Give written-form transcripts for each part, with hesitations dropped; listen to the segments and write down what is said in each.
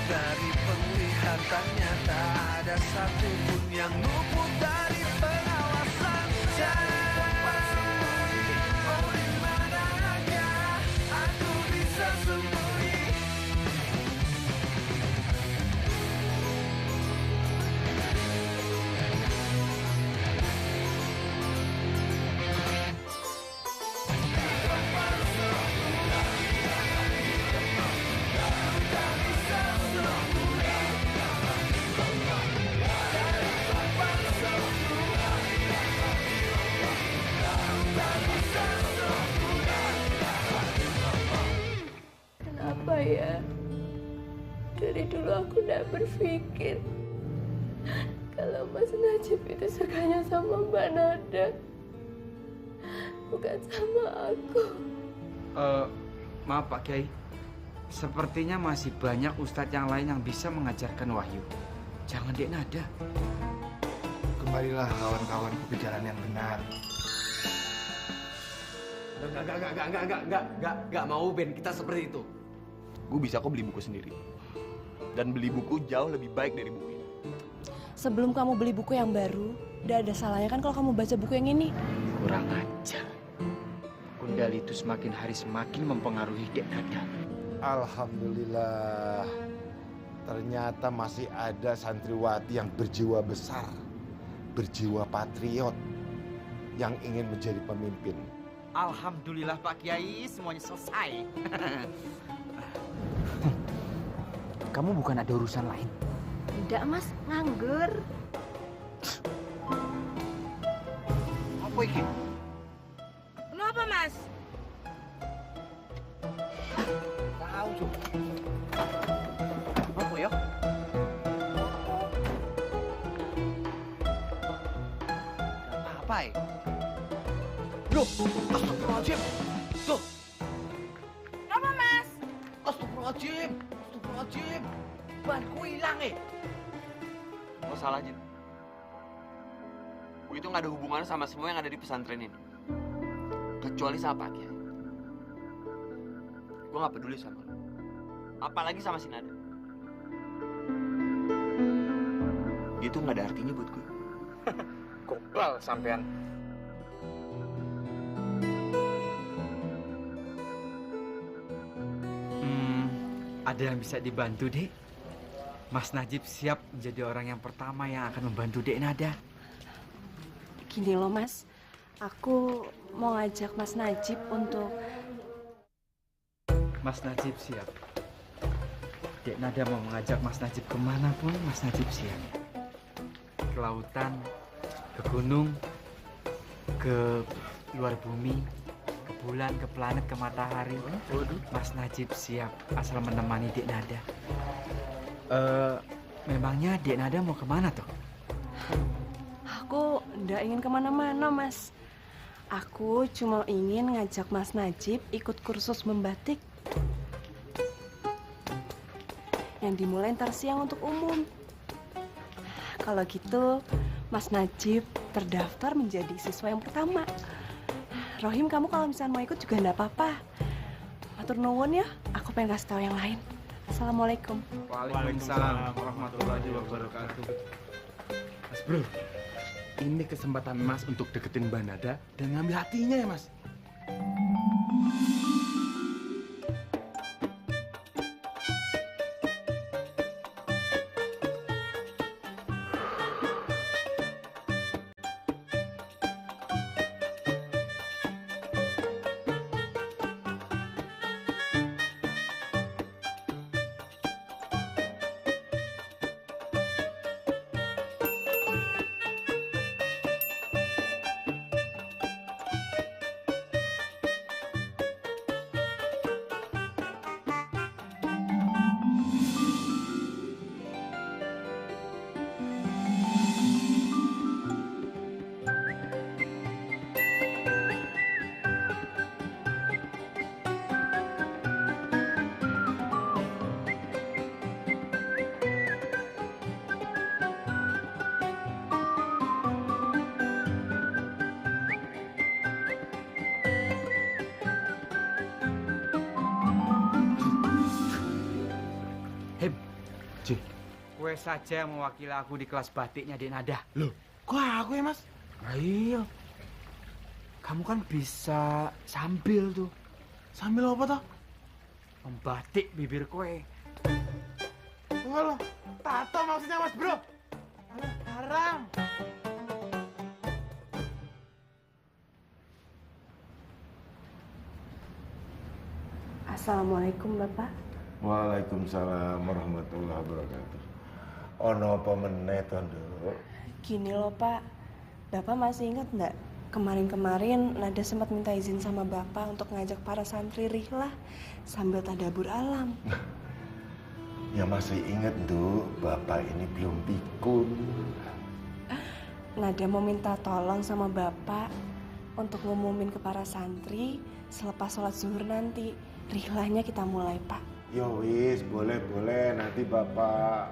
Dari penglihatannya tak ada satupun yang luput dari pengawasan. Oh, di manakah aku bisa sembunyi? Kenapa ya? Dari dulu aku udah berpikir kalau Mas Najib itu sukanya sama Mbak Nada, bukan sama aku. Maaf Pak Kiai, sepertinya masih banyak ustadz yang lain yang bisa mengajarkan wahyu. Jangan Dek Nada. Kembalilah kawan-kawan ke jalan yang benar. Enggak mau Ben kita seperti itu. Gue bisa kok beli buku sendiri. Dan beli buku jauh lebih baik dari buku ini. Sebelum kamu beli buku yang baru, udah ada salahnya kan kalau kamu baca buku yang ini. Kurang ajar. Gundal itu semakin hari semakin mempengaruhi Dek Nada. Alhamdulillah. Ternyata masih ada santriwati yang berjiwa besar, berjiwa patriot, yang ingin menjadi pemimpin. Alhamdulillah Pak Kiai, semuanya selesai. Kamu bukan ada urusan lain? Tidak Mas, nganggur. Apa ini? Kenapa Mas? Tahu tuh. Apa ya? Apa ya? Loh, astagfirullahaladzim. Tuh. Kenapa Mas? Astagfirullahaladzim. Astagfirullahaladzim. Banku hilang Lo salah, Jin. Gue itu gak ada hubungan sama semua yang ada di pesantren ini. Kecuali sama Pak Kiai. Gue gak peduli sama lo. Apalagi sama si Nada. Dia tuh gak ada artinya buat gue. Gobal sampean. Ada yang bisa dibantu, Dek? Mas Najib siap menjadi orang yang pertama yang akan membantu Dek Nada. Gini loh Mas, aku mau ngajak Mas Najib untuk... Mas Najib siap. Dek Nada mau mengajak Mas Najib kemanapun Mas Najib siap. Ke lautan, ke gunung, ke luar bumi, ke bulan, ke planet, ke matahari. Mas Najib siap asal menemani Dek Nada. Memangnya Dek Nada mau kemana tuh? Aku nggak ingin kemana-mana Mas. Aku cuma ingin ngajak Mas Najib ikut kursus membatik yang dimulai ntar siang untuk umum. Kalau gitu Mas Najib terdaftar menjadi siswa yang pertama. Rohim, kamu kalau misalnya mau ikut juga nggak apa-apa. Matur nuwun ya, aku pengen kasih tahu yang lain. Assalamualaikum. Waalaikumsalam warahmatullahi wabarakatuh. Mas Bro, ini kesempatan Mas untuk deketin Mbak Nada dan ngambil hatinya ya Mas. Kue saja yang mewakili aku di kelas batiknya Dek Nada. Loh, kok aku ya Mas? Nah, iya. Kamu kan bisa sambil tuh. Sambil apa toh? Membatik bibir kue. Enggak loh, tato maksudnya Mas Bro. Alah, haram. Assalamualaikum Bapak. Waalaikumsalam warahmatullahi wabarakatuh. Ono apa meneh to, Nduk? Gini loh Pak, Bapak masih ingat nggak? Kemarin-kemarin Nada sempat minta izin sama Bapak untuk ngajak para santri rihlah sambil tadabur alam. Ya masih ingat, Nduk, Bapak ini belum pikun. Nada mau minta tolong sama Bapak untuk ngumumin ke para santri selepas sholat zuhur nanti. Rihlahnya kita mulai, Pak. Yo wis, boleh nanti Bapak.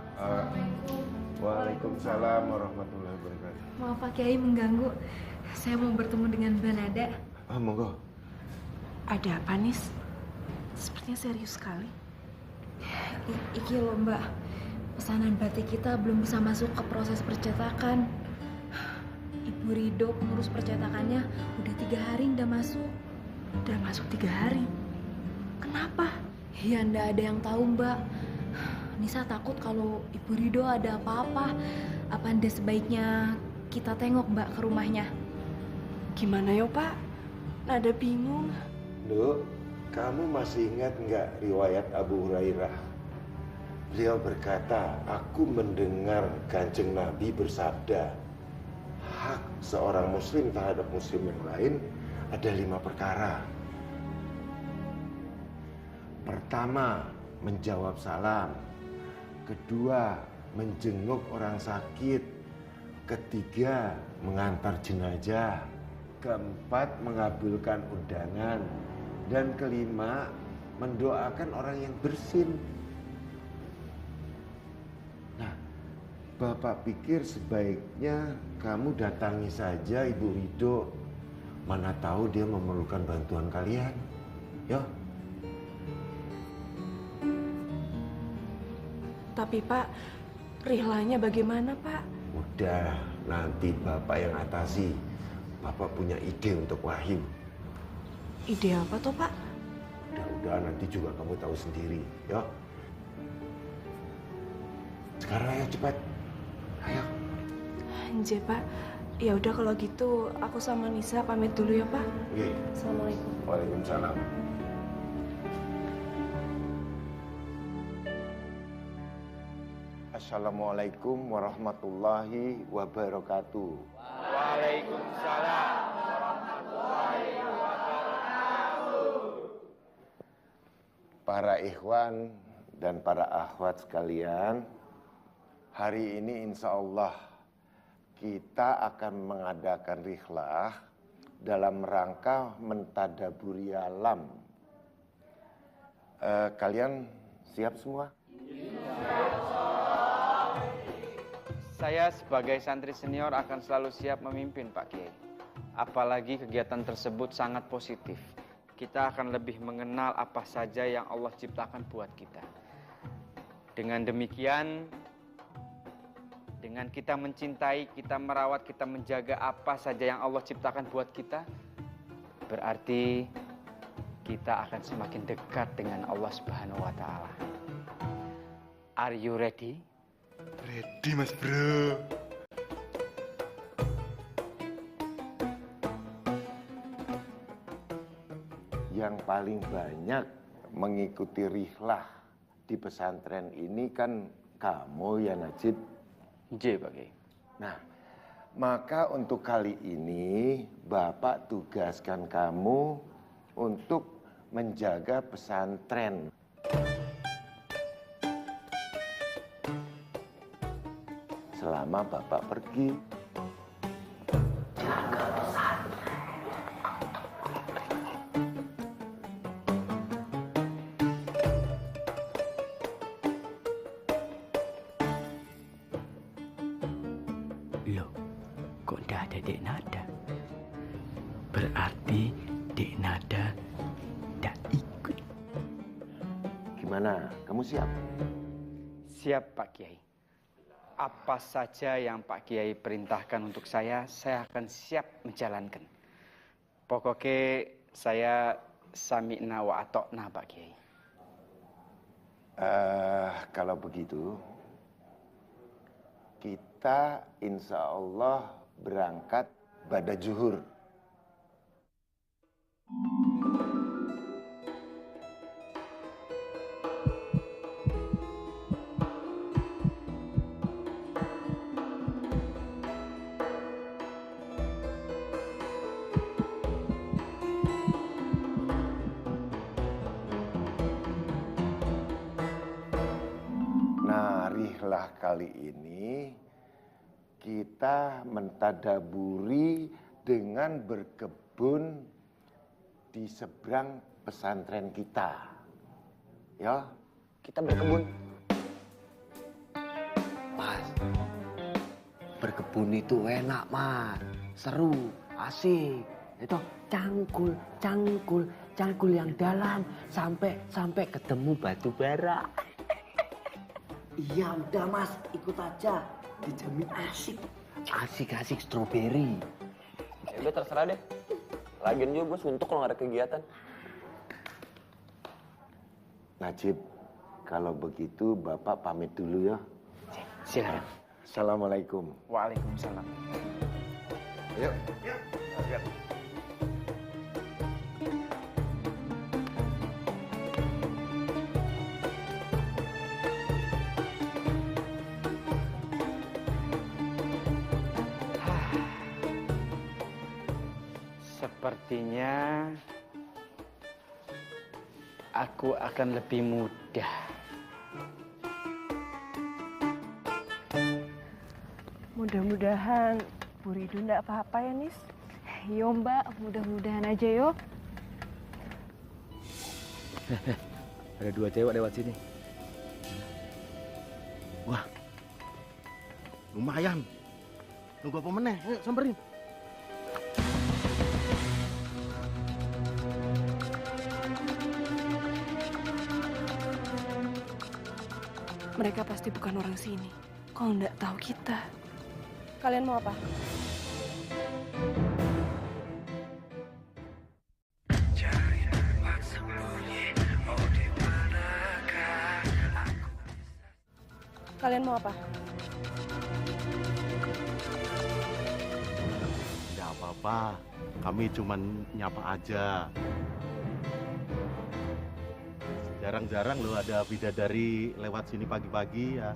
Waalaikumsalam warahmatullahi wabarakatuh. Maaf Pak Kiai mengganggu. Saya mau bertemu dengan Mbak Nada. Monggo. Ada apa, Nis? Sepertinya serius sekali. Iki loh Mbak, pesanan batik kita belum bisa masuk ke proses percetakan. Ibu Rido pengurus percetakannya udah 3 hari nggak masuk. Udah masuk 3 hari. Kenapa? Ya ndak ada yang tahu Mbak. Nisa takut kalau Ibu Rido ada apa-apa. Apa ndak sebaiknya kita tengok Mbak ke rumahnya? Gimana yo, Pak? Nada bingung. Nduk, kamu masih ingat nggak riwayat Abu Hurairah? Beliau berkata, aku mendengar Kanjeng Nabi bersabda, hak seorang muslim terhadap muslim yang lain ada 5 perkara. Pertama, menjawab salam. Kedua, menjenguk orang sakit. Ketiga, mengantar jenazah. Keempat, mengabulkan undangan. Dan kelima, mendoakan orang yang bersin. Nah, Bapak pikir sebaiknya kamu datangi saja Ibu Rido. Mana tahu dia memerlukan bantuan kalian. Yo. Tapi Pak, rihlahnya bagaimana Pak? Udah, nanti Bapak yang atasi. Bapak punya ide untuk Wahyu. Ide apa tuh Pak? Udah, nanti juga kamu tahu sendiri, ya. Sekarang ayo cepat. Ayo. Anjir Pak. Ya udah kalau gitu aku sama Nisa pamit dulu ya Pak. Oke. Assalamualaikum. Waalaikumsalam. Assalamualaikum warahmatullahi wabarakatuh. Waalaikumsalam warahmatullahi wabarakatuh. Para ikhwan dan para akhwat sekalian, hari ini insya Allah kita akan mengadakan rihlah dalam rangka mentadaburi alam. Kalian siap semua? Saya sebagai santri senior akan selalu siap memimpin Pak Kiai. Apalagi kegiatan tersebut sangat positif. Kita akan lebih mengenal apa saja yang Allah ciptakan buat kita. Dengan demikian, dengan kita mencintai, kita merawat, kita menjaga apa saja yang Allah ciptakan buat kita, berarti kita akan semakin dekat dengan Allah Subhanahu wa Ta'ala. Are you ready? Ready Mas Bro. Yang paling banyak mengikuti rihlah di pesantren ini kan kamu ya Najib. J Pak Kiai. Nah, maka untuk kali ini Bapak tugaskan kamu untuk menjaga pesantren. Selama Bapak pergi. Jaga pesantren. Loh, kok ndak ada Dek Nada? Berarti Dek Nada ndak ikut. Gimana? Kamu siap? Siap Pak Kiai. Apa saja yang Pak Kiai perintahkan untuk saya akan siap menjalankan. Pokoknya saya sami'na wa atokna, Pak Kiai. Kalau begitu, kita insya Allah berangkat pada zuhur. Marilah kali ini kita mentadaburi dengan berkebun di seberang pesantren kita. Ya, kita berkebun. Mas, berkebun itu enak, Mas. Seru, asik. Itu cangkul yang dalam sampai ketemu batu bara. Iya, udah Mas, ikut aja. Dijamin asik. Asik stroberi. Ya udah terserah deh. Lagian juga gue suntuk kalau nggak ada kegiatan. Najib, kalau begitu Bapak pamit dulu ya. Silakan. Assalamualaikum. Waalaikumsalam. Yuk. Sepertinya aku akan lebih mudah. Mudah-mudahan Bu Ridu nggak apa-apa ya, Nis. Yo Mbak, mudah-mudahan aja yo. Ada 2 cewek lewat sini. Wah, lumayan. Nunggu apa meneh? Ayo samperin. Mereka pasti bukan orang sini. Kalau nggak tahu kita. Kalian mau apa? Kalian mau apa? Tidak apa-apa, kami cuman nyapa aja. Jarang-jarang loh ada bidadari lewat sini pagi-pagi ya.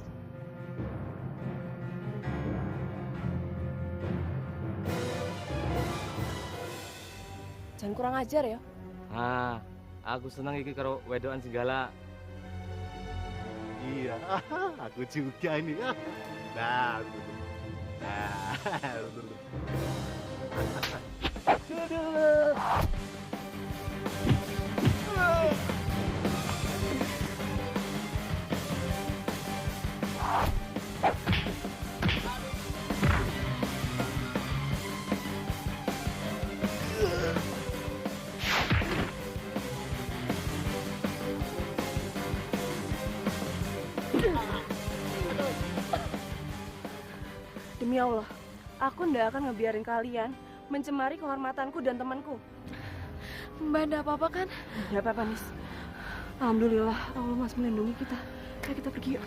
Jangan kurang ajar ya. Aku senang iki karo wedokan segala. Iya, aku juga ini. Nah, Demi Allah, aku nggak akan ngebiarin kalian mencemari kehormatanku dan temanku. Mbak nggak apa-apa kan? Nggak apa-apa, Nis. Alhamdulillah, Allah masih melindungi kita. Ayo kita pergi yuk.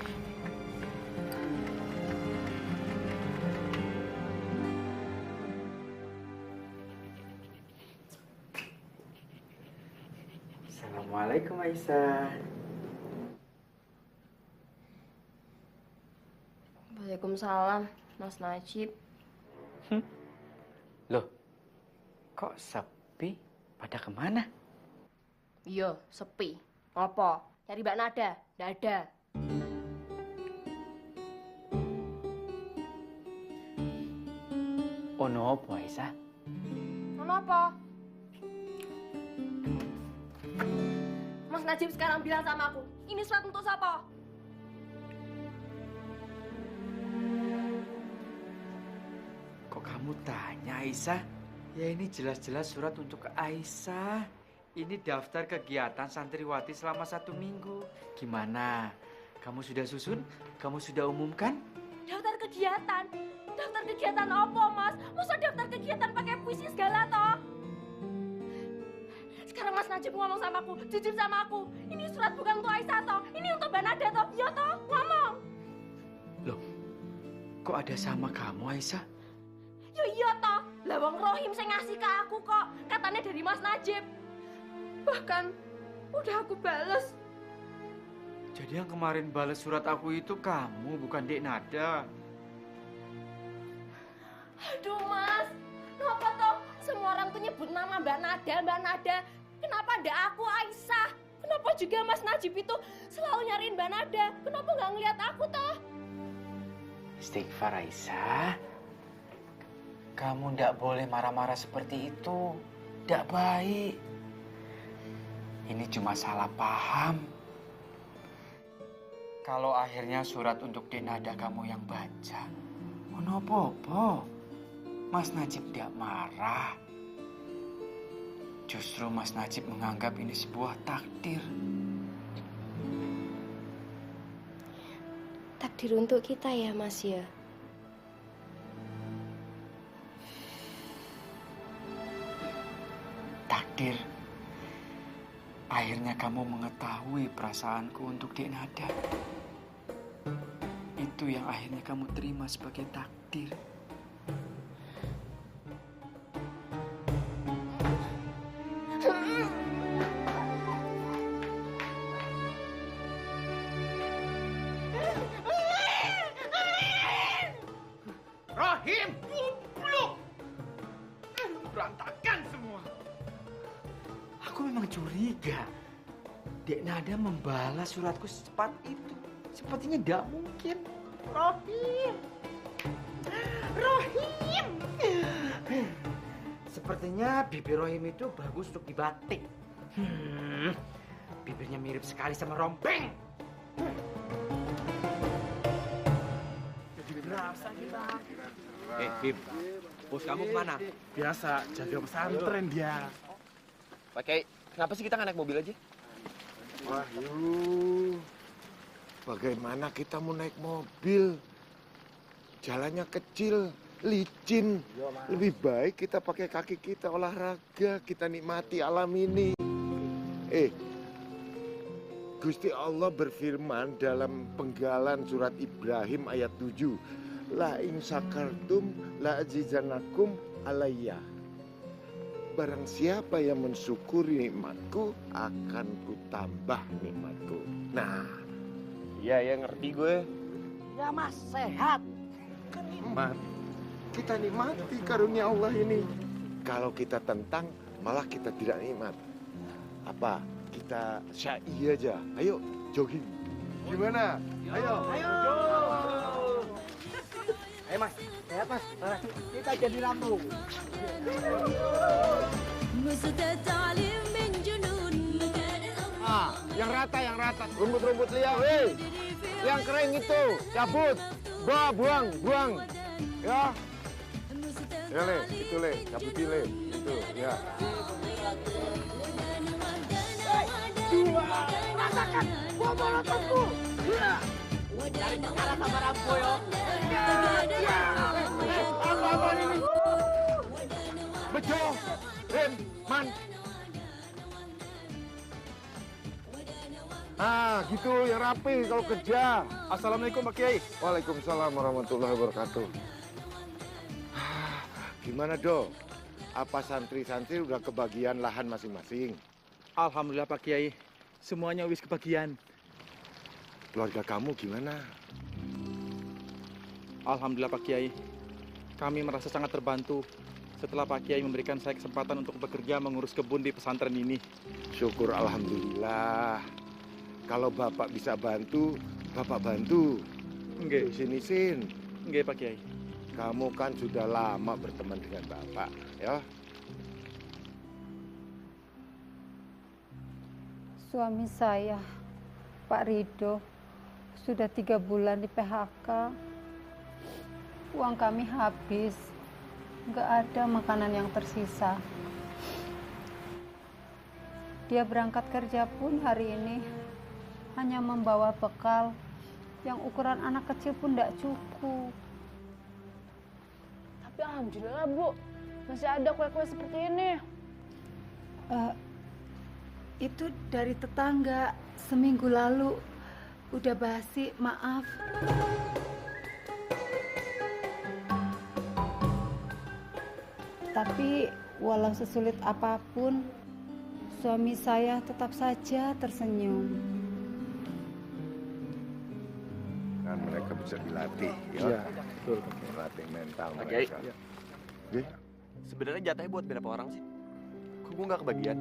Assalamualaikum Aisyah. Waalaikumsalam, Mas Najib. Loh, kok sepi? Pada kemana? Iya, sepi. Apa? Cari Mbak Nada? Nggak ada. Ono apa Aisyah? Kenapa? Mas Najib sekarang bilang sama aku, ini surat untuk siapa? Kok kamu tanya Aisyah? Ya ini jelas-jelas surat untuk Aisyah. Ini daftar kegiatan santriwati selama 1 minggu. Gimana? Kamu sudah susun? Kamu sudah umumkan? Daftar kegiatan. Daftar kegiatan apa, Mas? Masa daftar kegiatan pakai puisi segala toh? Sekarang Mas Najib ngomong sama aku, jujur sama aku. Ini surat bukan untuk Aisyah toh? Ini untuk Mbak Nada toh? Iya toh? Ngomong. Loh, kok ada sama kamu, Aisyah? Ya iya toh. Lah wong Rohim saya ngasih ke aku kok. Katanya dari Mas Najib. Bahkan udah aku bales. Jadi yang kemarin balas surat aku itu kamu, bukan Dek Nada. Aduh Mas, kenapa toh semua orang tuh nyebut nama Mbak Nada, Mbak Nada. Kenapa ndak aku Aisyah? Kenapa juga Mas Najib itu selalu nyariin Mbak Nada? Kenapa nggak ngeliat aku toh? Istighfar Aisyah. Kamu ndak boleh marah-marah seperti itu. Ndak baik. Ini cuma salah paham. Kalau akhirnya surat untuk Dek Nada kamu yang baca, apa-apa. Mas Najib tidak marah. Justru Mas Najib menganggap ini sebuah takdir. Takdir untuk kita ya Mas ya. Takdir. Akhirnya kamu mengetahui perasaanku untuk Dek Nada. Itu yang akhirnya kamu terima sebagai takdir. Rohim, goblok! Berantakan semua. Aku memang curiga. Dek Nada membalas suratku secepat itu. Sepertinya tidak mungkin. Rohim! Rohim! Sepertinya bibir Rohim itu bagus untuk dibatik. Bibirnya mirip sekali sama rompeng. Bib, bos kamu kemana? Biasa, jaga pesantren dia. Pak Kiai, kenapa sih kita nggak naik mobil aja? Wahyu, bagaimana kita mau naik mobil? Jalannya kecil, licin. Lebih baik kita pakai kaki kita olahraga, kita nikmati alam ini. Gusti Allah berfirman dalam Penggalan surat Ibrahim ayat 7. La in sakartum la azizanakum alayya. Barang siapa yang mensyukuri nikmatku, akan kutambah nikmatku. Nah, Iya, ngerti gue. Ya Mas, sehat. nikmat. Kita nikmati karunia Allah ini. Kalau kita tentang, malah kita tidak nikmat. Apa? Kita syai aja. Ayo, jogging. Gimana? Ayo. Ayo Mas, sehat Mas. Nah, kita jadi lambung. Yang rata. Rumput-rumput liar, hei. Yang kering itu, cabut. Buang. Ya. Ya, Le. Itu, Le. Cabutin, Le. Itu, ya. Rasakan bom molotofku. Cari perkara sama Rambo yo. Apa ini? Bejo, Rem, Man. Gitu yang rapi kalau kerja. Assalamualaikum Pak Kiai. Waalaikumsalam warahmatullahi wabarakatuh. Gimana, Do? Apa santri-santri udah kebagian lahan masing-masing? Alhamdulillah Pak Kiai, semuanya wis kebagian. Keluarga kamu gimana? Alhamdulillah Pak Kiai, kami merasa sangat terbantu setelah Pak Kiai memberikan saya kesempatan untuk bekerja mengurus kebun di pesantren ini. Syukur alhamdulillah. Kalau Bapak bisa bantu, Bapak bantu. Nggih. Sini, Sin. Nggih Pak Kiai. Kamu kan sudah lama berteman dengan Bapak, ya? Suami saya, Pak Rido, sudah 3 bulan di PHK. Uang kami habis, nggak ada makanan yang tersisa. Dia berangkat kerja pun hari ini hanya membawa bekal yang ukuran anak kecil pun nggak cukup. Tapi alhamdulillah Bu, masih ada kue-kue seperti ini. Itu dari tetangga seminggu lalu. Udah basi, maaf. Tapi walau sesulit apapun, suami saya tetap saja tersenyum. Kan mereka bisa dilatih, ya. Iya, betul. Melatih mental Pak Kiai. mereka. Sebenarnya jatahnya buat berapa orang sih? Kok gue nggak kebagian?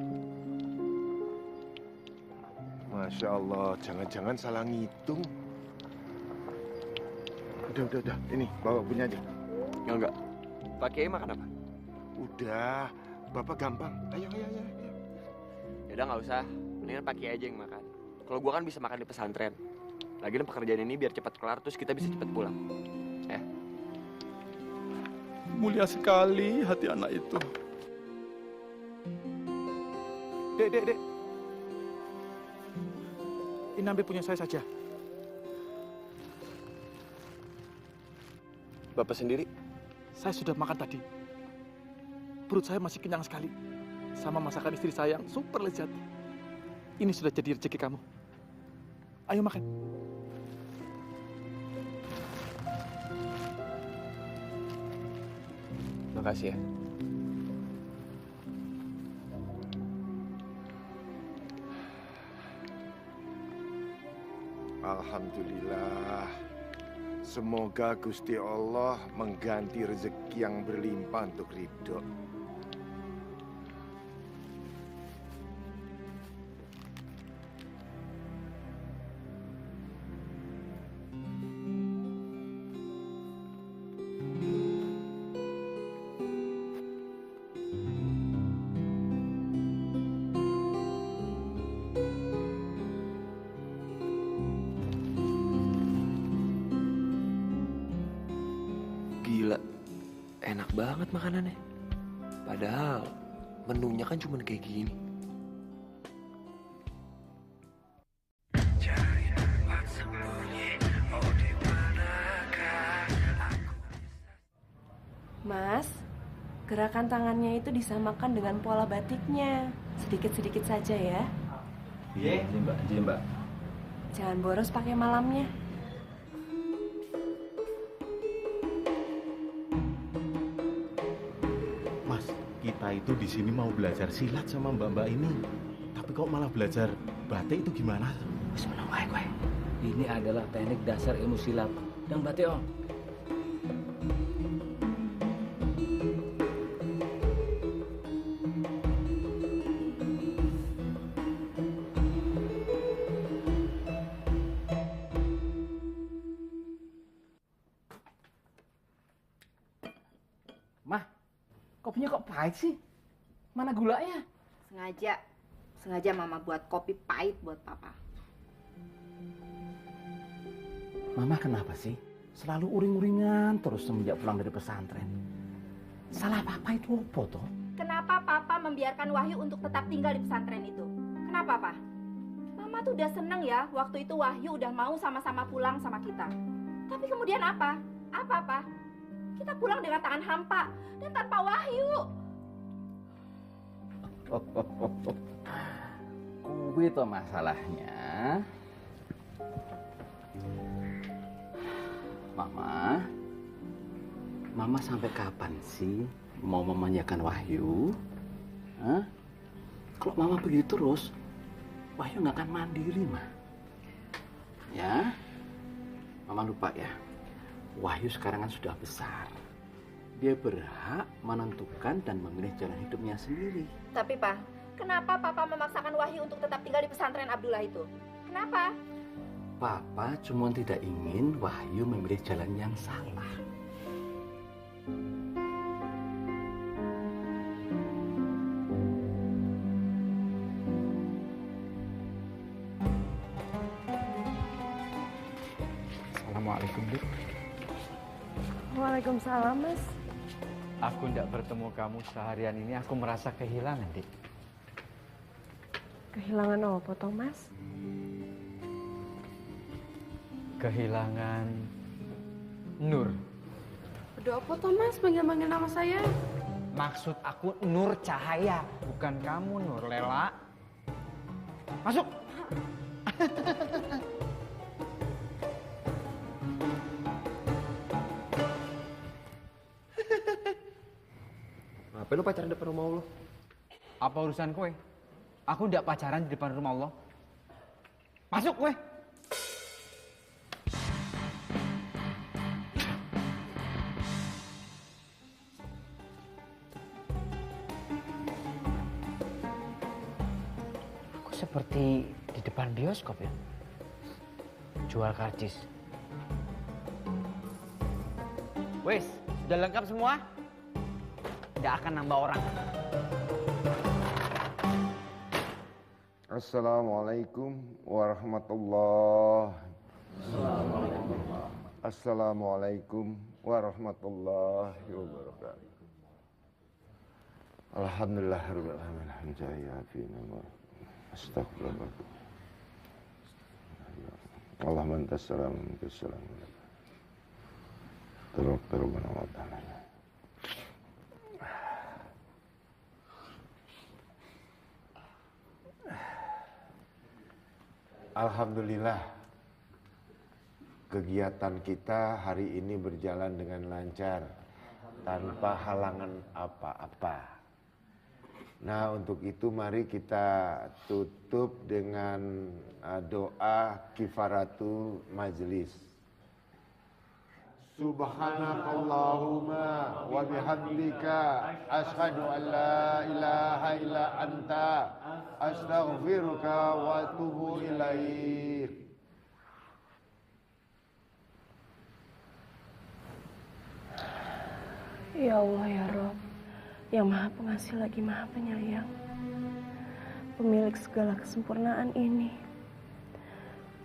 Masya Allah, jangan-jangan salah ngitung. Udah. Ini, bawa punya aja. Enggak. Pak Kiai makan apa? Udah, Bapak gampang. Ayo. Yaudah nggak usah. Mendingan Pak Kiai aja yang makan. Kalau gue kan bisa makan di pesantren. Lagian pekerjaan ini biar cepat kelar, terus kita bisa cepat pulang. Ya. Mulia sekali hati anak itu. Dek. Ini ambil punya saya saja. Bapak sendiri? Saya sudah makan tadi. Perut saya masih kenyang sekali. Sama masakan istri saya yang super lezat. Ini sudah jadi rezeki kamu. Ayo makan. Makasih ya. Alhamdulillah. Semoga Gusti Allah mengganti rezeki yang berlimpah untuk Ridho. Gila, enak banget makanannya. Padahal menunya kan cuma kayak gini. Mas, gerakan tangannya itu disamakan dengan pola batiknya. Sedikit-sedikit saja ya. Iya, Mbak. Jangan boros pakai malamnya. Mas, kita itu di sini mau belajar silat sama mbak-mbak ini. Tapi kok malah belajar batik itu gimana? Bismillah, kowe. Ini adalah teknik dasar ilmu silat dan batik, Om. Mah, kopinya kok pahit sih? Mana gulanya? Sengaja Mama buat kopi pahit buat Papa. Mama kenapa sih? Selalu uring-uringan terus semenjak pulang dari pesantren. Salah Papa itu apa toh? Kenapa Papa membiarkan Wahyu untuk tetap tinggal di pesantren itu? Kenapa, Pak? Mama tuh udah seneng ya waktu itu Wahyu udah mau sama-sama pulang sama kita. Tapi kemudian apa? Apa, Pak? Kita pulang dengan tangan hampa dan tanpa Wahyu. Kuwi toh masalahnya. Mama sampai kapan sih mau memanjakan Wahyu? Hah? Kalau Mama begitu terus, Wahyu nggak akan mandiri, Ma. Ya? Mama lupa ya, Wahyu sekarang kan sudah besar. Dia berhak menentukan dan memilih jalan hidupnya sendiri. Tapi, Pak, kenapa Papa memaksakan Wahyu untuk tetap tinggal di pesantren Abdullah itu? Kenapa? Papa cuma tidak ingin Wahyu memilih jalan yang salah. Assalamualaikum, Dik. Waalaikumsalam, Mas. Aku tidak bertemu kamu seharian ini, aku merasa kehilangan, Dik. Kehilangan apa toh, Mas? Kehilangan Nur. Udah apa toh Mas manggil-manggil nama saya? Maksud aku Nur Cahaya, bukan kamu Nur Lela. Masuk. Ngapain lu pacaran depan rumah Allah? Apa urusan kue? Aku tidak pacaran di depan rumah Allah. Masuk kue. Aku seperti di depan bioskop ya. Jual karcis. Wes, sudah lengkap semua? Tidak akan nambah orang. Assalamualaikum warahmatullahi Assalamualaikum warahmatullahi wabarakatuh. Alhamdulillahirabbil alamin. Astagfirullah. Allahumma antas salam minkas salam. Rabbana wa ta'ala. Alhamdulillah, kegiatan kita hari ini berjalan dengan lancar, tanpa halangan apa-apa. Nah, untuk itu mari kita tutup dengan doa kifaratul majlis. Subhanakallahumma wa bihamdika asyhadu an la ilaha illa anta astaghfiruka wa atubu ilaik. Ya Allah ya Rob, yang Maha Pengasih lagi Maha Penyayang, pemilik segala kesempurnaan ini,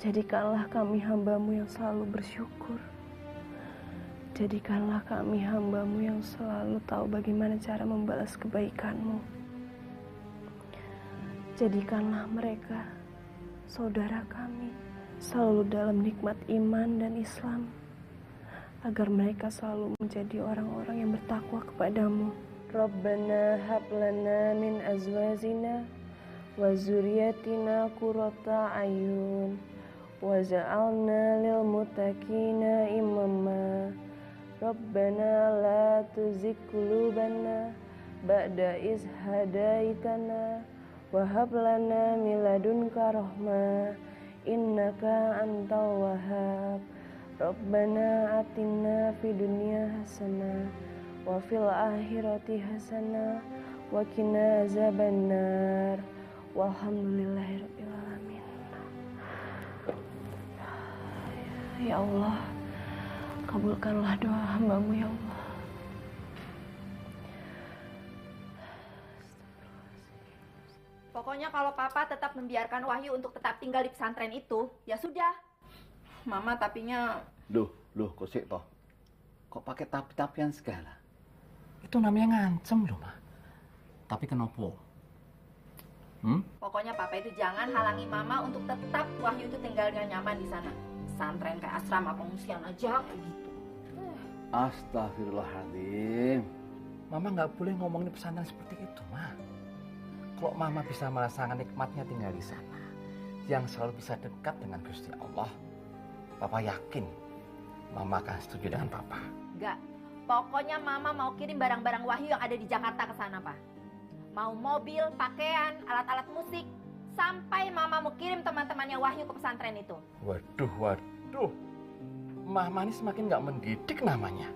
jadikanlah kami hamba-Mu yang selalu bersyukur. Jadikanlah kami hamba-Mu yang selalu tahu bagaimana cara membalas kebaikan-Mu. Jadikanlah mereka saudara kami, selalu dalam nikmat iman dan Islam, agar mereka selalu menjadi orang-orang yang bertakwa kepadamu. Rabbana hab lana min azwajina wa zurriyatina qurrata ayun waj'alna lil muttaqina imama. Rabbana la tuzigh qulubana ba'da iz hadaitana wa hab lana min ladunka rahmah innaka antal wahhab. Rabbana atina fid dunya hasanah wa fil akhirati hasanah wa qina azabannar. Walhamdulillahirabbil alamin. Ya Allah, kabulkanlah doa hamba-Mu ya Allah. Pokoknya kalau Papa tetap membiarkan Wahyu untuk tetap tinggal di pesantren itu, ya sudah. Mama tapinya... Loh, kok sih toh? Kok pakai tapi-tapian segala? Itu namanya ngancem loh, Ma. Tapi kenapa? Pokoknya Papa itu jangan halangi Mama untuk tetap Wahyu itu tinggal dengan nyaman di sana. Pesantren kayak asrama pengungsian aja kayak gitu. Astagfirullahaladzim. Mama nggak boleh ngomongin pesantren seperti itu, Ma. Kalau Mama bisa merasakan nikmatnya tinggal di sana, yang selalu bisa dekat dengan Gusti Allah, Papa yakin Mama akan setuju dengan Papa. Enggak. Pokoknya Mama mau kirim barang-barang Wahyu yang ada di Jakarta ke sana, Pak. Mau mobil, pakaian, alat-alat musik, sampai Mama mau kirim teman-temannya Wahyu ke pesantren itu. Waduh. Mama ini semakin nggak mendidik namanya.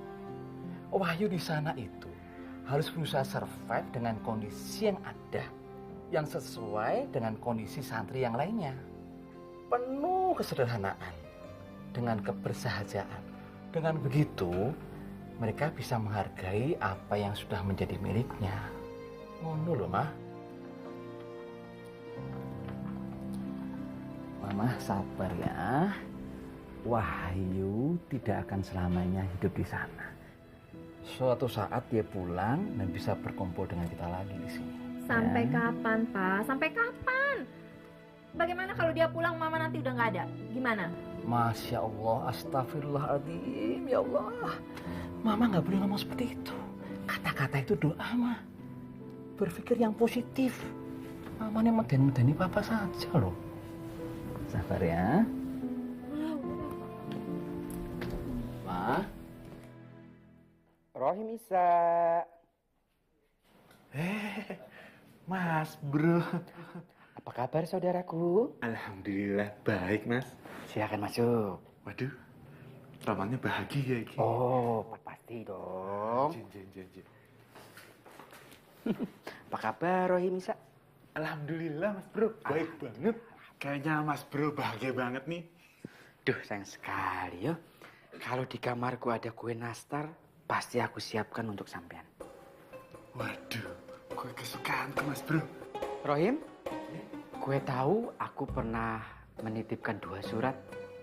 Wahyu di sana itu harus berusaha survive dengan kondisi yang ada, yang sesuai dengan kondisi santri yang lainnya. Penuh kesederhanaan, dengan kebersahajaan. Dengan begitu, mereka bisa menghargai apa yang sudah menjadi miliknya. Ngono loh, Ma. Mama sabar ya. Wahyu tidak akan selamanya hidup di sana. Suatu saat dia pulang dan bisa berkumpul dengan kita lagi di sini. Sampai kapan, Pak? Sampai kapan? Bagaimana kalau dia pulang, Mama nanti udah nggak ada? Gimana? Masya Allah, astagfirullahaladzim, ya Allah. Mama nggak boleh ngomong seperti itu. Kata-kata itu doa, Ma. Berpikir yang positif. Mama nih meden-medeni papa saja loh. Sabar ya. Ma. Rohim Isa. Mas Bro. Apa kabar saudaraku? Alhamdulillah baik, Mas. Silakan masuk. Waduh, ramanya bahagia iki. Oh, pasti dong. Jin. Apa kabar Rohim Isa? Alhamdulillah Mas Bro, baik banget. Kayaknya Mas Bro bahagia banget nih. Duh, sayang sekali ya. Kalau di kamarku ada kue nastar, pasti aku siapkan untuk sampean. Waduh, kue kesukaanku Mas Bro. Rohim, kue tahu aku pernah menitipkan 2 surat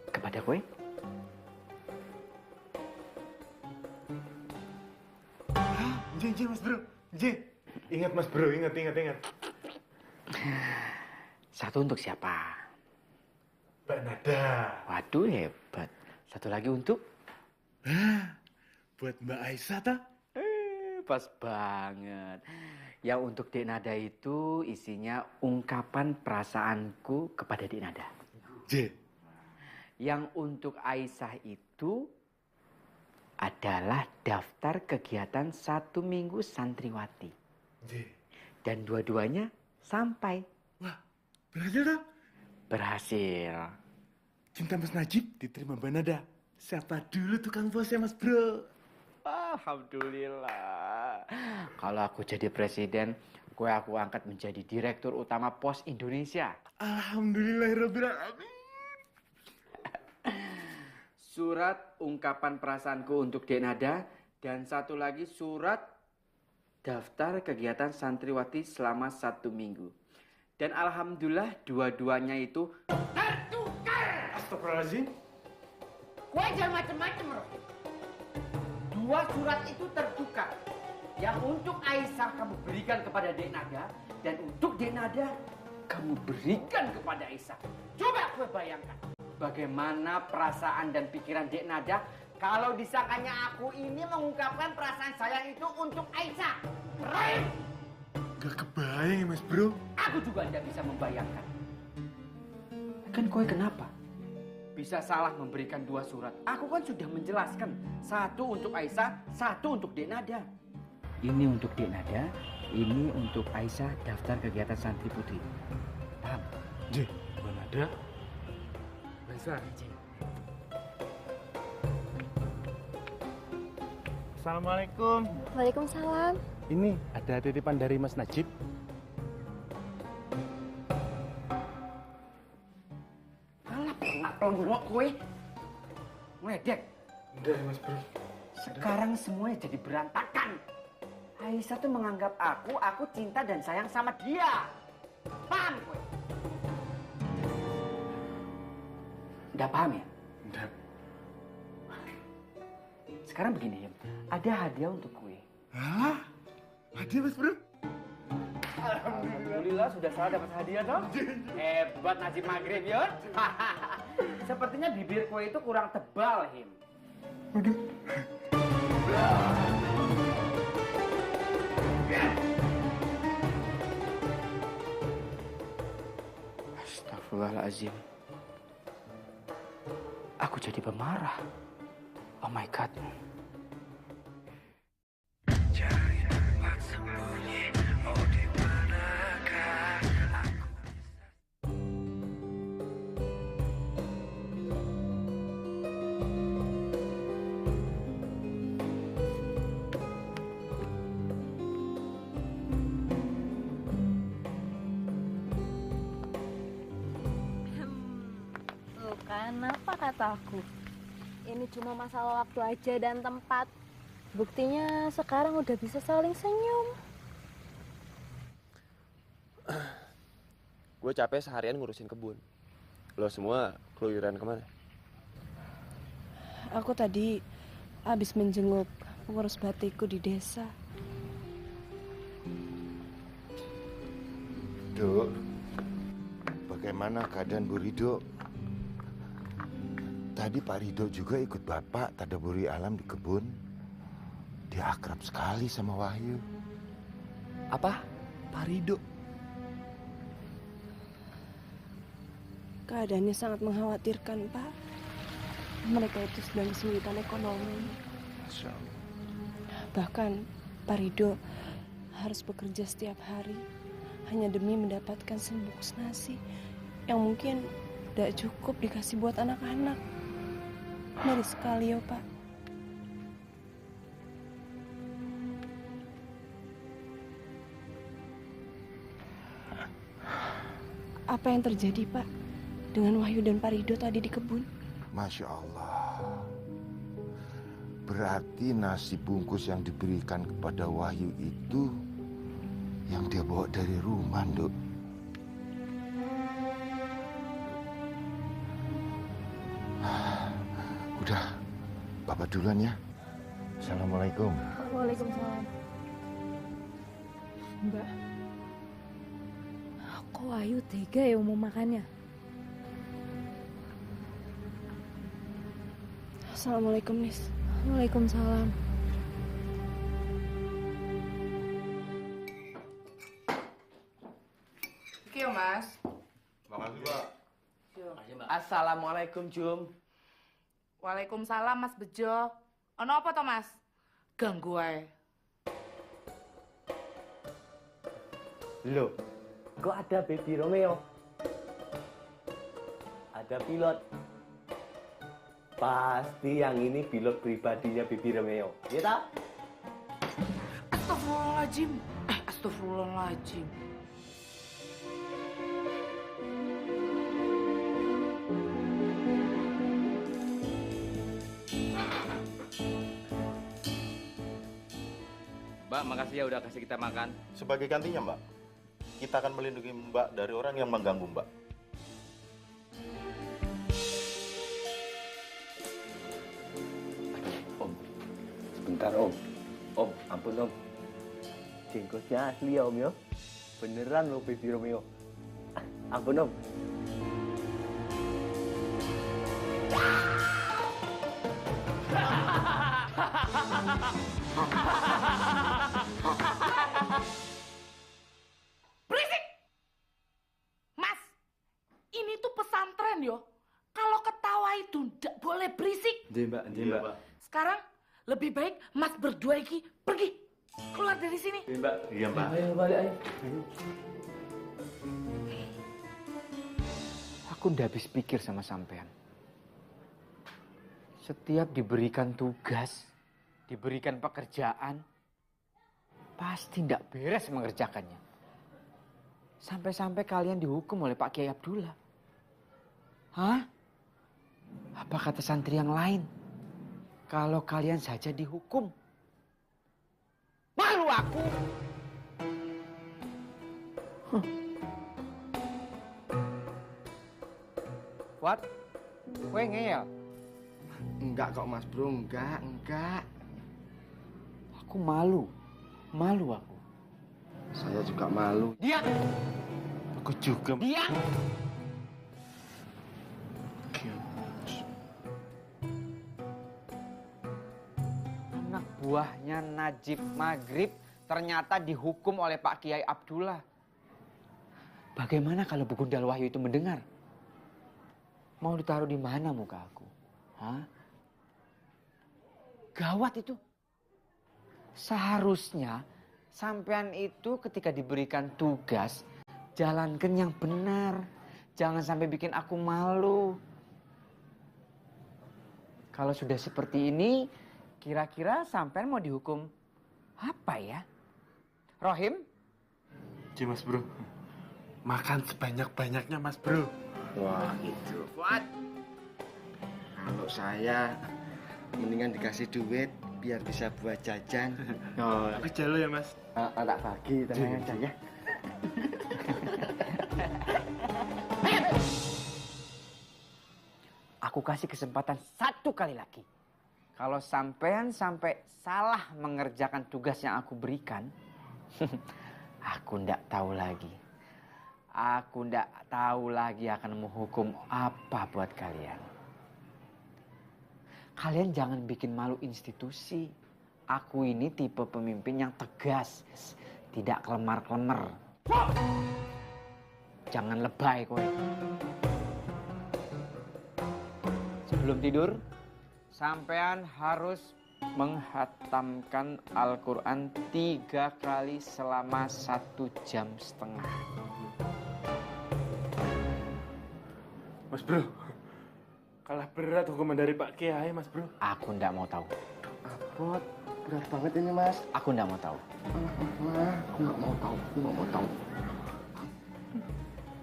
kepada kue? Jin Mas Bro, Jin. Ingat Mas Bro, ingat. Satu untuk siapa? Mbak Nada. Waduh, hebat. Satu lagi untuk? Buat Mbak Aisyah tak? Pas banget. Yang untuk Dek Nada itu isinya ungkapan perasaanku kepada Dek Nada. J. Yang untuk Aisyah itu adalah daftar kegiatan 1 minggu santriwati. J. Dan dua-duanya sampai. Wah, berhasil tak? Berhasil. Cinta Mas Najib diterima Mbak Nada. Siapa dulu tukang bosnya Mas Bro? Alhamdulillah. Kalau aku jadi presiden, aku angkat menjadi direktur utama Pos Indonesia. Alhamdulillahirabbil alamin. Surat ungkapan perasaanku untuk Dek Nada dan satu lagi surat daftar kegiatan santriwati selama 1 minggu. Dan alhamdulillah dua-duanya itu tertukar. Astagfirullahaladzim. Kue jangan macem-macem, Roh. 2 surat itu tertukar. Yang untuk Aisyah kamu berikan kepada Dek Nada dan untuk Dek Nada kamu berikan kepada Aisyah. Coba kue bayangkan bagaimana perasaan dan pikiran Dek Nada kalau disangkanya aku ini mengungkapkan perasaan sayang itu untuk Aisyah. Keren! Gak kebayang ya Mas Bro. Aku juga tidak bisa membayangkan. Kan kue kenapa? Bisa salah memberikan 2 surat. Aku kan sudah menjelaskan. 1 untuk Aisyah, 1 untuk Dek Nada. Ini untuk Dek Nada, ini untuk Aisyah daftar kegiatan santri putri. Paham? J, Mbak Nada. Aisyah. Assalamualaikum. Waalaikumsalam. Ini ada titipan dari Mas Najib. Pelonggok kue. Ngedek. Enggak Mas Bro. Sekarang semuanya jadi berantakan. Aisyah tuh menganggap aku cinta dan sayang sama dia. Paham kue? Nggak paham ya? Enggak. Sekarang begini ya, ada hadiah untuk kue. Hah? Hadiah Mas Bro? Alhamdulillah sudah salah dapat hadiah toh. Hebat Najib Maghrib Yon. Sepertinya bibir kue itu kurang tebal Him. Waduh. Astagfirullahaladzim. Aku jadi pemarah. Oh my God. Kenapa kataku? Ini cuma masalah waktu aja dan tempat. Buktinya sekarang udah bisa saling senyum. Gue capek seharian ngurusin kebun. Lo semua keluyuran kemana? Aku tadi habis menjenguk pengurus batikku di desa. Dok, bagaimana keadaan Bu Ridho? Tadi Pak Ridho juga ikut Bapak tadaburi alam di kebun. dia akrab sekali sama Wahyu. Apa? Pak Rido? Keadaannya sangat mengkhawatirkan, Pak. Mereka itu sedang kesulitan ekonomi. Masya Allah. Bahkan Pak Rido harus bekerja setiap hari hanya demi mendapatkan sebungkus nasi yang mungkin tidak cukup dikasih buat anak-anak. Miris sekali ya, Pak. Apa yang terjadi, Pak, dengan Wahyu dan Pak Rido tadi di kebun? Masya Allah. Berarti nasi bungkus yang diberikan kepada Wahyu itu yang dia bawa dari rumah, Nduk. Udah, Bapak duluan ya. Assalamualaikum. Waalaikumsalam. Mbak, kok Wahyu tega ya mau makannya? Assalamualaikum, Nis. Waalaikumsalam. Iki yo, Mas. Makasih, Pak. Assalamualaikum, Jum. Waalaikumsalam, Mas Bejo. Ono apa to, Mas? Ganggu ae. Loh, kok ada Baby Romeo? Ada pilot. Pasti yang ini pilot pribadinya Baby Romeo, ya tak? Astagfirullahaladzim. Astagfirullahaladzim. Mbak, makasih ya udah kasih kita makan. Sebagai gantinya, Mbak, kita akan melindungi Mbak dari orang yang mengganggu Mbak. Bentar, Om. Om, ampun, Om. Jenggotnya asli ya, Om, ya? Beneran loh, Baby Romeo. Ampun, Om. Berisik! Mas, ini tuh pesantren yo. Kalau ketawa itu ndak boleh berisik. Mbak. Sekarang lebih baik Mas berdua iki pergi. Keluar dari sini. Mbak. Iya, Mbak. Ayo, balik, ayo. Aku udah habis pikir sama sampean. Setiap diberikan tugas, diberikan pekerjaan, pasti tidak beres mengerjakannya. Sampai-sampai kalian dihukum oleh Pak Kiai Abdullah. Hah? Apa kata santri yang lain? Kalau kalian saja dihukum. Malu aku. What? Kowe ngeyel? Enggak kok Mas Bro, enggak. Aku malu aku. Saya juga malu. Dia. Aku juga. Dia. Anak buahnya Najib Maghrib ternyata dihukum oleh Pak Kiai Abdullah. Bagaimana kalau Bu Gundal Wahyu itu mendengar? Mau ditaruh di mana muka aku? Hah? Gawat itu. Seharusnya sampean itu ketika diberikan tugas, jalankan yang benar. Jangan sampai bikin aku malu. Kalau sudah seperti ini, kira-kira sampean mau dihukum apa ya? Rohim? Ji Mas Bro. Makan sebanyak-banyaknya Mas Bro. Wah itu. Fuad. Kalau saya mendingan dikasih duit biar bisa buat jajan. Oh, aku jalo ya Mas. Tak bagi, tenang aja ya. Aku kasih kesempatan satu kali lagi. Kalau sampean sampai salah mengerjakan tugas yang aku berikan, aku ndak tahu lagi. Aku ndak tahu lagi akan menghukum apa buat kalian. Kalian jangan bikin malu institusi. Aku ini tipe pemimpin yang tegas, tidak kelemar-kelemar. Jangan lebay kowe. Sebelum tidur, sampean harus menghatamkan Al-Quran 3 kali selama 1,5 jam. Mas Bro, kalah berat hukuman dari Pak Kiai, Mas Bro. Aku ndak mau tahu. Abot, berat banget ini, Mas. Aku ndak mau tahu. Aku nggak mau tahu, aku nggak mau tahu.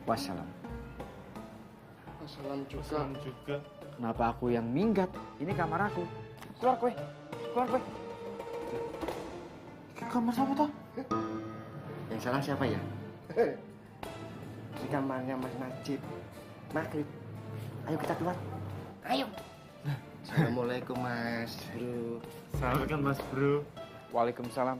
Wassalam. Wassalam juga. Kenapa aku yang minggat? Ini kamar aku. Keluar kowe. Keluar kowe. Kamar siapa toh? Yang salah siapa ya? Di kamarnya Mas Najib. Maghrib. Ayo kita keluar. Ayo. Assalamualaikum Mas Bro. Assalamualaikum Mas Bro. Waalaikumsalam.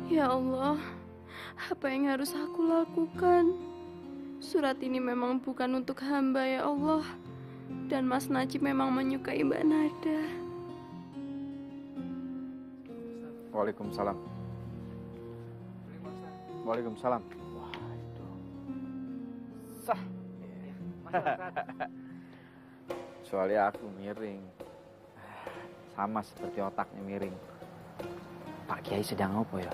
Ya Allah, apa yang harus aku lakukan? Surat ini memang bukan untuk hamba ya Allah. Dan Mas Najib memang menyukai Mbak Nada. Waalaikumsalam. Waalaikumsalam. Wah, itu. Sah. Soalnya aku miring. Sama seperti otaknya miring. Pak Kiai sedang apa ya?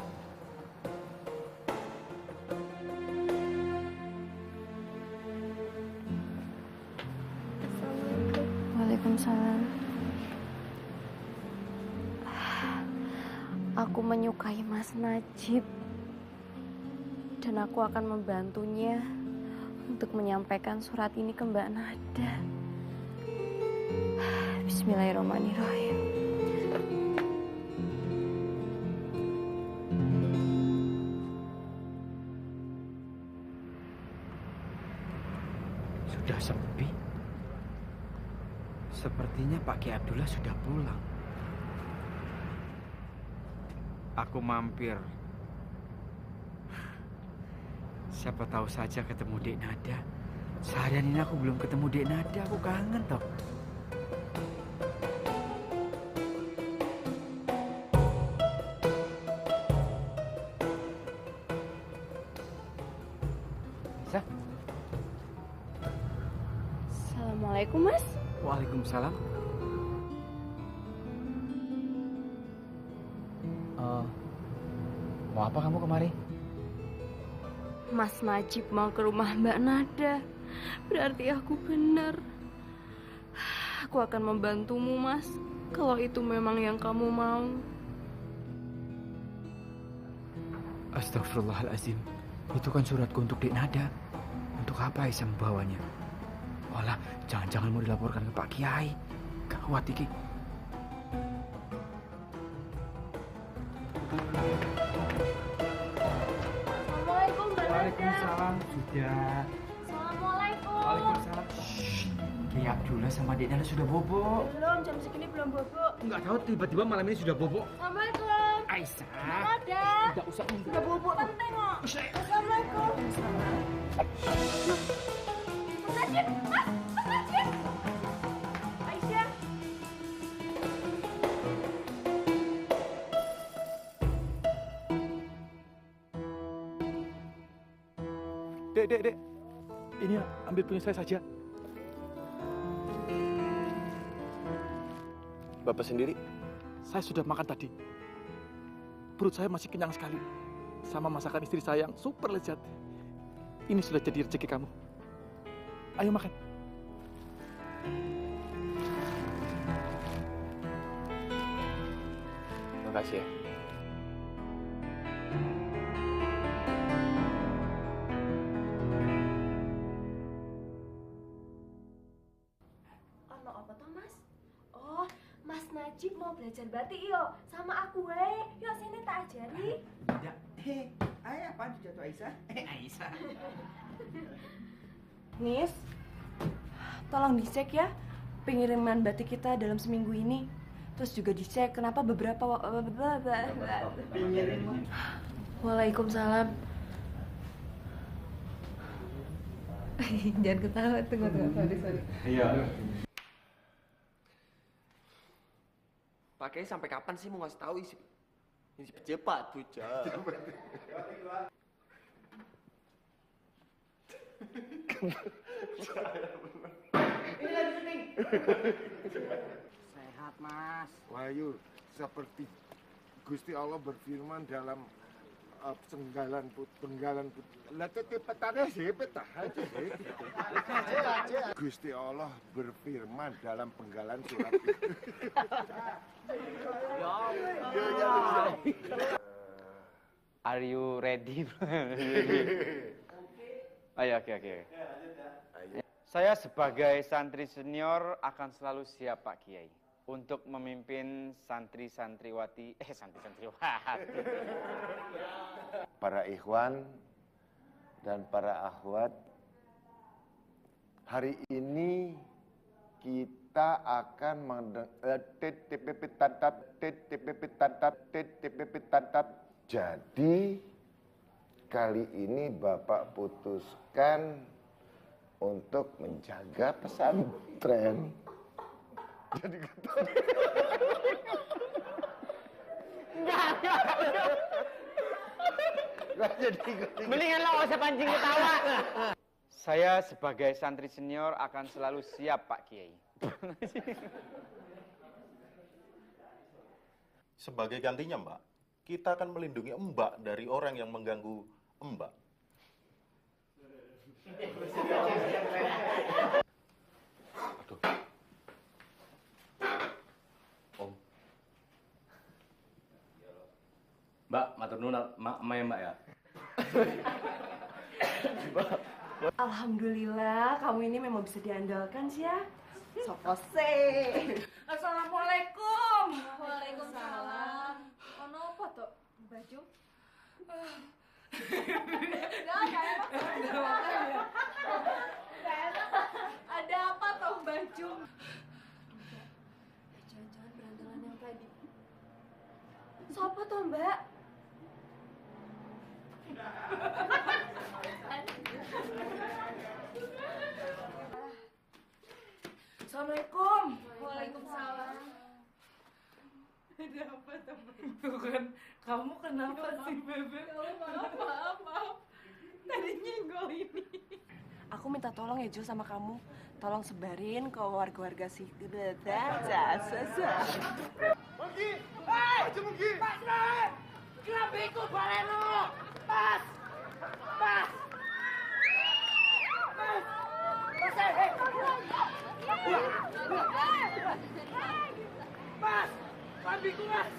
Waalaikumsalam. Aku menyukai Mas Najib. Dan aku akan membantunya untuk menyampaikan surat ini ke Mbak Nada. Bismillahirrahmanirrahim. Sudah sepi. Sepertinya Pak Ki Abdullah sudah pulang. Aku mampir. Siapa tahu saja ketemu Dek Nada. Seharian ini aku belum ketemu Dek Nada. Aku kangen toh. Bisa? Assalamualaikum Mas. Waalaikumsalam. Mau apa kamu kemari? Mas Najib mau ke rumah Mbak Nada. Berarti aku benar. Aku akan membantumu, Mas. Kalau itu memang yang kamu mau. Astagfirullahaladzim. Itu kan suratku untuk Dek Nada. Untuk apa Aisyah membawanya? Olah, jangan-jangan mau dilaporkan ke Pak Kiai. Gawat iki. Assalamualaikum, Mbak Nada. Waalaikumsalam. Sudah. Assalamualaikum. Waalaikumsalam. Ki Abdullah sama Dek Nada sudah bobo. Belum, jam segini belum bobo. Enggak tahu tiba-tiba malam ini sudah bobo. Assalamualaikum. Aisyah. Nada. Tidak usah. Sudah bobo. Penting kok. Assalamualaikum. Mas Najib, Mas Najib. Aisyah. Dek. Ini ambil punya saya saja. Bapak sendiri? Saya sudah makan tadi. Perut saya masih kenyang sekali. Sama masakan istri saya yang super lezat. Ini sudah jadi rezeki kamu. Ayo makan. Makasih ya. Ono apa toh, Mas? Oh, Mas Najib mau belajar batik yo sama aku wae. Yuk sini tak ajari. Tidak. Ayah apa jatuh Aisyah? Aisyah. Nis, tolong dicek ya pengiriman batik kita dalam seminggu ini. Terus juga dicek kenapa beberapa Waalaikumsalam. Jangan ketawa, tunggu. Sorry. Iya. Pakai sampai kapan sih mau ngasih tahu isi cepat bocah. Ini lagi syuting. Sehat, Mas. Wahyu, seperti Gusti Allah berfirman dalam penggalan lah petane sih petah aja Gusti Allah berfirman dalam penggalan surat Are you ready? Ayo, oke. Saya sebagai santri senior akan selalu siap Pak Kiai untuk memimpin santriwati. Para ikhwan dan para akhwat, hari ini kita akan jadi kali ini Bapak putuskan untuk menjaga pesantren. Jadi Mendingan lo gak usah pancing ketawa. Saya sebagai santri senior akan selalu siap Pak Kiai. Sebagai gantinya Mbak, kita akan melindungi Mbak dari orang yang mengganggu Mbak. Aduh. Om. Mbak, matur nuwun Mbak ya. Alhamdulillah, kamu ini memang bisa diandalkan sih ya. Sopose. Assalamualaikum. Waalaikumsalam. Ono apa tuh, baju? Ada apa toh baju? Jangan-jangan berandalan yang tadi. Siapa toh Mbak? Assalamualaikum. Waalaikumsalam. Ada apa teman? Kamu kenapa sih Bebe? Maaf. Tadi nyenggol ini. Aku minta tolong ya Jo sama kamu. Tolong sebarin ke warga-warga si Mungki! Hei! Mungki! Pas, Ren! Kenapa ikut baleno? Pas! Pas! Pas! Pas, hei! Pas! Pambiku, Mas!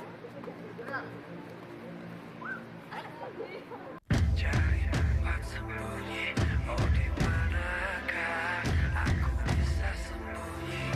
Cari tempat sembunyi, oh di manakah aku bisa sembunyi?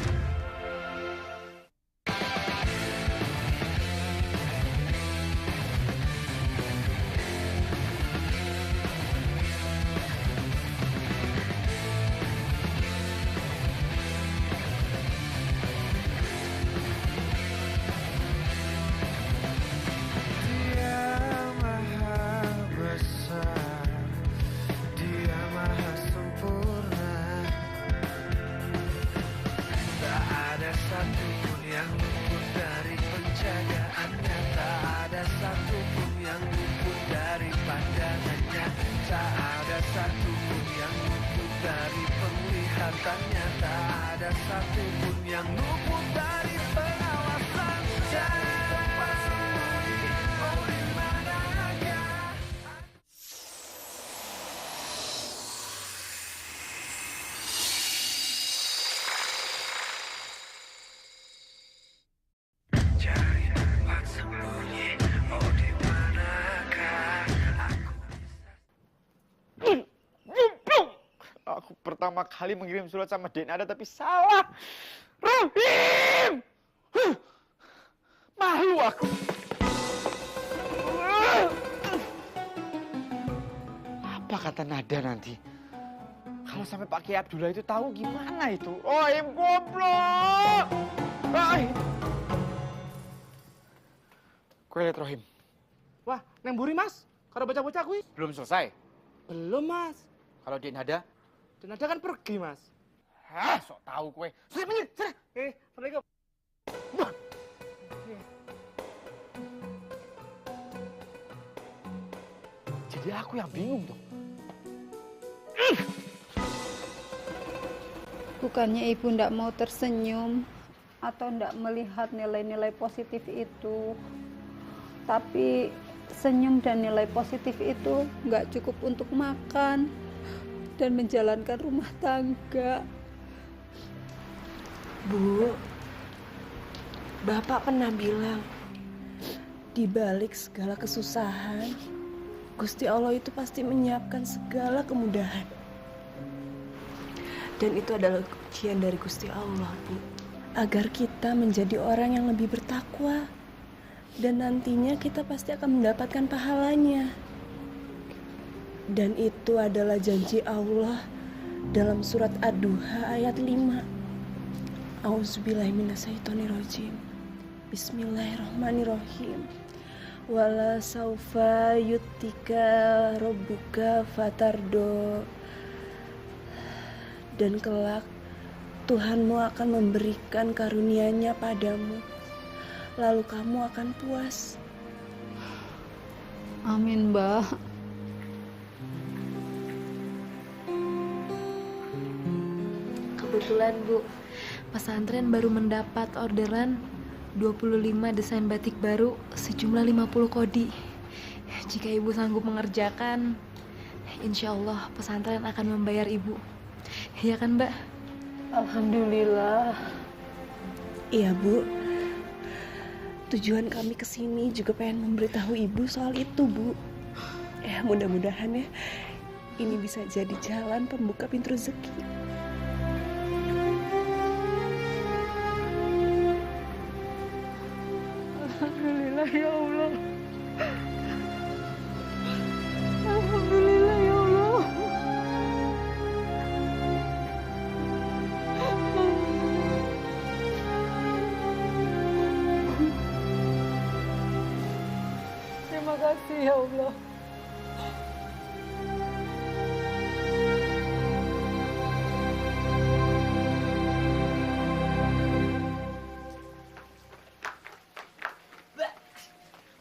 Kelihatannya tak ada satupun yang luput dari pengawasan. Cari tempat sembunyi, oh di manakah? Cari tempat sembunyi, oh di manakah? Aku pertama kali mengirim surat sama Dek Nada tapi salah. Rohim! Malu aku. Apa kata Nada nanti? Kalau sampai Pak Kiai Abdullah itu tahu gimana itu? Rohim goblok! Rohim! Kue liat Rohim. Wah, neng buri mas. Kalau bocah-bocah kuwi. Belum selesai. Belum mas. Kalau dia nada. Dan ada kan pergi mas. Hah, sok tahu kue. Sudah pergi, sudah. Assalamualaikum. Jadi aku yang bingung tuh. Bukannya ibu ndak mau tersenyum atau ndak melihat nilai-nilai positif itu. Tapi senyum dan nilai positif itu nggak cukup untuk makan dan menjalankan rumah tangga. Bu, Bapak pernah bilang, di balik segala kesusahan, Gusti Allah itu pasti menyiapkan segala kemudahan. Dan itu adalah ujian dari Gusti Allah, Bu. Agar kita menjadi orang yang lebih bertakwa. Dan nantinya kita pasti akan mendapatkan pahalanya. Dan itu adalah janji Allah dalam surat Ad-Duha ayat 5. Auzubillahiminasyaitonirrajim. Bismillahirrahmanirrahim. Wala saufa yutika rabbuka fatardo. Dan kelak Tuhanmu akan memberikan karunia-Nya padamu, lalu kamu akan puas. Amin, Mbak. Kebetulan Bu, pesantren baru mendapat orderan 25 desain batik baru sejumlah 50 kodi. Jika Ibu sanggup mengerjakan, insya Allah pesantren akan membayar Ibu. Iya kan, Mbak? Alhamdulillah. Iya, Bu. Tujuan kami kesini juga pengen memberitahu Ibu soal itu, Bu. Mudah-mudahan ya, ini bisa jadi jalan pembuka pintu rezeki. Alhamdulillah ya Allah. Alhamdulillah ya Allah. Terima kasih ya Allah.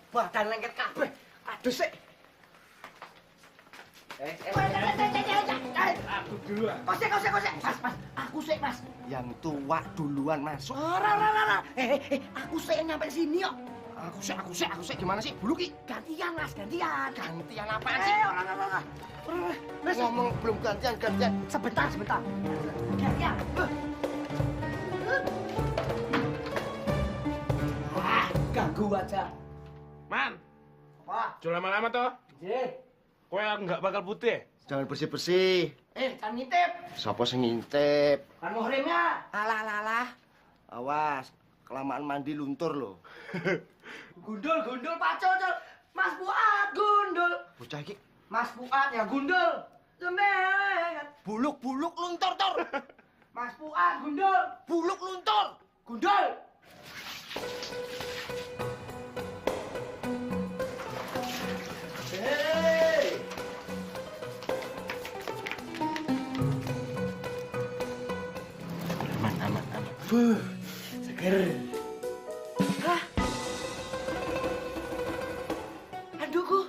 Badan lengket kabeh. Aduh sik. Aku duluan. Kosek. Mas, aku sik, Mas. Yang tua duluan masuk. Aku sik nyampe sini kok. Aku sik. Gimana sih? Bulu ki. Gantian, Mas, gantian. Gantian apaan sih? Ora. Mas ngomong belum gantian. Sebentar. Gantian. Ganggu aja. Man, apa? Jangan lama-lama toh. Nggih. Kowe nggak bakal putih. Jangan bersih-bersih. Jangan ngintip. Sopo sing ngintip? Kan muhrimnya. Alah. Awas, kelamaan mandi luntur loh. Gundul pacul. Mas Fuad gundul. Bocah iki. Mas Fuad ya gundul. Sembelan. Buluk luntur tor. Mas Fuad gundul. Buluk luntur. Gundul. Aman. Seger. Hah? Aduhku.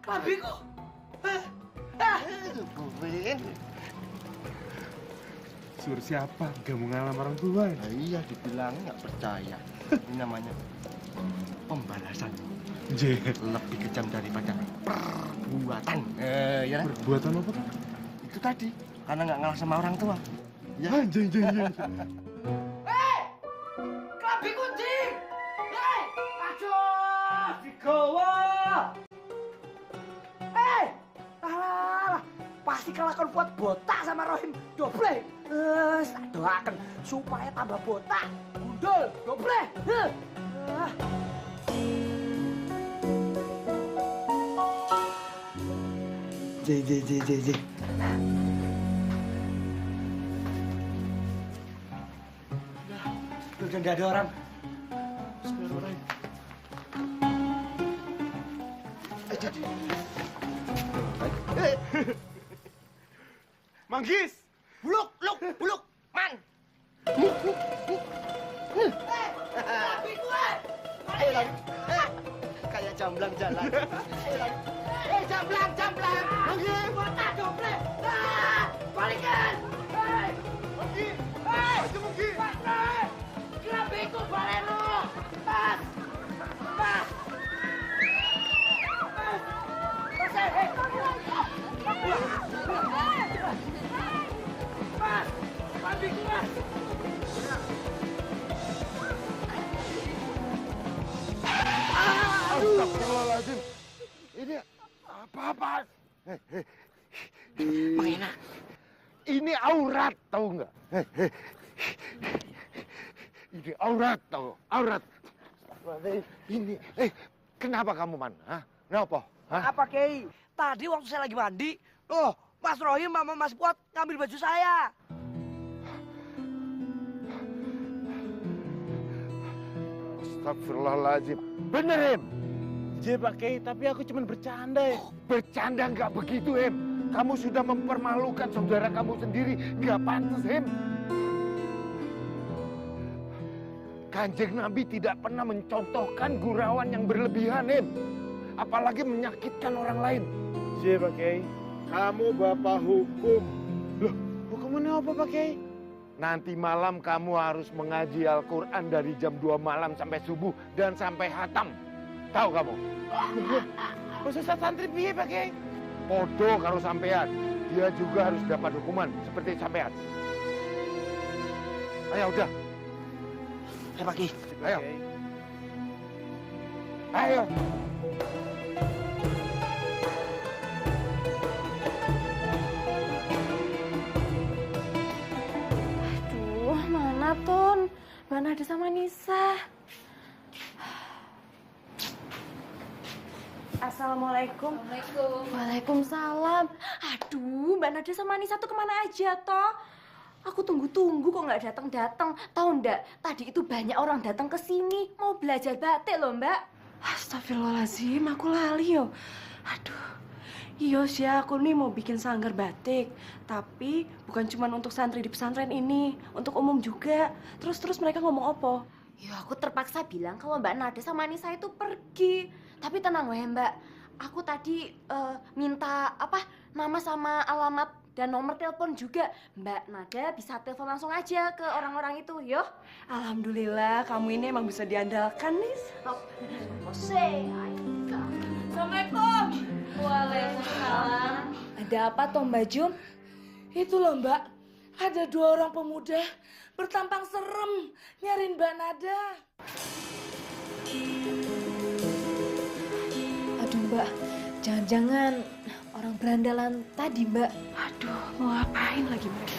Klambiku. Buin. Suruh siapa? Gak mau ngalah orang tua. Nah, iya, dibilang nggak percaya. Ini namanya pembalasan. Lebih kejam daripada perbuatan. Ya. Perbuatan apa? Itu tadi, karena nggak ngalah sama orang tua. Ya. Anjing. Klambi kunci. Aduh, digawa. Alah. Pasti kelakon buat botak sama Rohim. Doble. Tak doakan supaya tambah botak. Gundul, doble. J. Udah nggak ada orang. Manggis! Buluk, buluk, man. Ayo lagi. Kayak jamblang jalan. Ayo lagi. Jamblang. Manggis. Kota doble. Balikan. Manggis. Maju Manggis. Pas. Kelambiku balik lu. Pas. Mas, kelambiku mas. Astagfirullahaladzim. Ini apa-apaan? Menghina. Ini aurat, tahu nggak? Ini aurat, tahu? Aurat. Ini, kenapa kamu, Man? Hah? Kenapa? Hah? Apa, Kei? Tadi waktu saya lagi mandi, loh, Mas Rohim sama Mas Puat ngambil baju saya. Astagfirullahaladzim. Bener, Em? Iya, Pak Kiai, tapi aku cuma bercanda. Bercanda nggak begitu, Em. Kamu sudah mempermalukan saudara kamu sendiri. Nggak pantas, Em. Kanjeng Nabi tidak pernah mencontohkan gurauan yang berlebihan, Em. Apalagi menyakitkan orang lain. Iya, Pak Kiai. Kamu bapak hukum. Loh, hukumannya apa, Pak Kiai? Nanti malam kamu harus mengaji Al-Quran dari jam 2 malam sampai subuh dan sampai hatam. Tahu kamu? Khusus santri piye, Pak Kiai? Podo kalau sampean. Dia juga harus dapat hukuman seperti sampean. Ayo udah. Ayo Pak Ki. Ayo. Ayo. Aduh, mana Ton? Mana ada sama Nisa? Assalamualaikum. Waalaikumsalam. Aduh, Mbak Nada sama Nisa tuh kemana aja, toh? Aku tunggu-tunggu kok nggak datang-datang. Tahu ndak? Tadi itu banyak orang datang ke sini mau belajar batik loh, Mbak. Astagfirullahaladzim, aku lali yo. Aduh, iya sih aku nih mau bikin sanggar batik. Tapi bukan cuma untuk santri di pesantren ini, untuk umum juga. Terus mereka ngomong apa? Ya aku terpaksa bilang kalau Mbak Nada sama Nisa itu pergi. Tapi tenang weh Mbak, aku tadi minta nama sama alamat dan nomor telepon juga. Mbak Nada bisa telepon langsung aja ke orang-orang itu, yo. Alhamdulillah, kamu ini emang bisa diandalkan, Nis. Assalamualaikum. Waalaikumsalam. Ada apa toh Mbak Jum? Itu loh Mbak, ada 2 orang pemuda bertampang serem nyariin Mbak Nada. Aduh Mbak, jangan-jangan orang berandalan tadi Mbak. Aduh, mau ngapain lagi mereka?